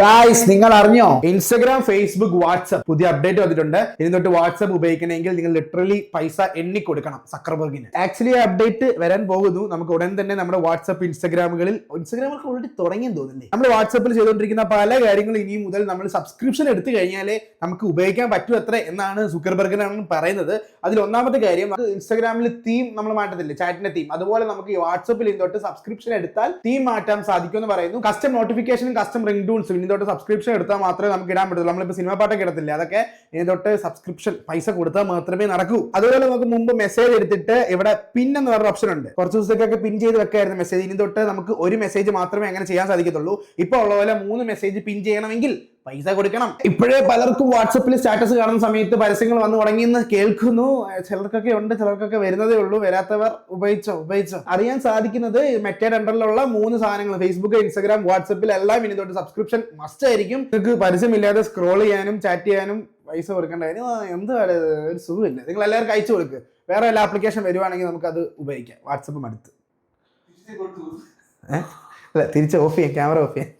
Guys, നിങ്ങൾ അറിഞ്ഞോ? Instagram, Facebook, WhatsApp പുതിയ അപ്ഡേറ്റ് വന്നിട്ടുണ്ട്. ഇനി തൊട്ട് വാട്സ്ആപ്പ് ഉപയോഗിക്കണമെങ്കിൽ നിങ്ങൾ ലിറ്ററലി പൈസ എണ്ണി കൊടുക്കണം സക്കർബർഗിന്. ആക്ച്വലി അപ്ഡേറ്റ് വരാൻ പോകുന്നു. നമുക്ക് ഉടൻ തന്നെ നമ്മുടെ വാട്സ്ആപ്പ്, ഇൻസ്റ്റാഗ്രാമുകൾക്ക് ഓൾറെഡി തുടങ്ങിയെന്ന് തോന്നുന്നില്ലേ? നമ്മൾ വാട്സ്ആപ്പിൽ ചെയ്തുകൊണ്ടിരിക്കുന്ന പല കാര്യങ്ങളും ഇനി മുതൽ നമ്മൾ സബ്സ്ക്രിപ്ഷൻ എടുത്തു കഴിഞ്ഞാലേ നമുക്ക് ഉപയോഗിക്കാൻ പറ്റൂ അത്ര എന്നാണ് സുക്കർബർഗിനാണ് പറയുന്നത്. അതിൽ ഒന്നാമത്തെ കാര്യം, നമുക്ക് ഇൻസ്റ്റാഗ്രാമിൽ തീം നമ്മൾ മാറ്റത്തില്ലേ, ചാറ്റിന്റെ തീം, അതുപോലെ നമുക്ക് ഈ വാട്സ്ആപ്പിൽ ഇനി തൊട്ട് സബ്സ്ക്രിപ്ഷൻ എടുത്താൽ തീം മാറ്റാൻ സാധിക്കുമെന്ന് പറയുന്നു. കസ്റ്റം നോട്ടിഫിക്കേഷനും കസ്റ്റം റിംഗ് ടൂൺസും ഇനി തൊട്ട് സബ്സ്ക്രിപ്ഷൻ എടുത്താൽ മാത്രമേ നമുക്ക് ഇടാൻ പറ്റുള്ളൂ. നമ്മളിപ്പോൾ സിനിമ പാട്ടൊക്കെ ഇടത്തില്ല, അതൊക്കെ ഇനി തൊട്ട് സബ്സ്ക്രിപ്ഷൻ പൈസ കൊടുത്താൽ മാത്രമേ നടക്കൂ. അതുപോലെ നമുക്ക് മുമ്പ് മെസ്സേജ് എടുത്തിട്ട് ഇവിടെ പിൻ എന്ന് പറഞ്ഞ ഓപ്ഷൻ ഉണ്ട്. കുറച്ച് ദിവസത്തേക്കൊക്കെ പിൻ ചെയ്ത് വെക്കായിരുന്നു മെസ്സേജ്. ഇനി തൊട്ട് നമുക്ക് ഒരു മെസ്സേജ് മാത്രമേ അങ്ങനെ ചെയ്യാൻ സാധിക്കത്തുള്ളൂ. ഇപ്പോൾ ഉള്ള പോലെ 3 മെസ്സേജ് പിൻ ചെയ്യണമെങ്കിൽ പൈസ കൊടുക്കണം. ഇപ്പോഴേ പലർക്കും വാട്സപ്പിൽ സ്റ്റാറ്റസ് കാണുന്ന സമയത്ത് പരസ്യങ്ങൾ വന്നു തുടങ്ങിയെന്ന് കേൾക്കുന്നു. ചിലർക്കൊക്കെ ഉണ്ട്, ചിലർക്കൊക്കെ വരുന്നതേ ഉള്ളൂ. വരാത്തവർ ഉപയോഗിച്ചോ അറിയാൻ സാധിക്കുന്നത് മെറ്റയുടെ അണ്ടറിലുള്ള 3 സാധനങ്ങൾ, ഫേസ്ബുക്ക്, ഇൻസ്റ്റാഗ്രാം, വാട്സപ്പിൽ എല്ലാം ഇനി തൊട്ട് സബ്സ്ക്രിപ്ഷൻ മസ്റ്റ് ആയിരിക്കും. നിങ്ങൾക്ക് പരസ്യമില്ലാതെ സ്ക്രോൾ ചെയ്യാനും ചാറ്റ് ചെയ്യാനും പൈസ കൊടുക്കേണ്ട കാര്യം എന്ത് ഒരു സുഖമില്ല. നിങ്ങൾ എല്ലാവർക്കും അയച്ചു കൊടുക്കുക. വേറെ എല്ലാ ആപ്ലിക്കേഷൻ വരുവാണെങ്കിൽ നമുക്ക് അത് ഉപയോഗിക്കാം. വാട്സപ്പും അടുത്ത് തിരിച്ച് ഓഫ് ചെയ്യാം, ക്യാമറ ഓഫ് ചെയ്യാം.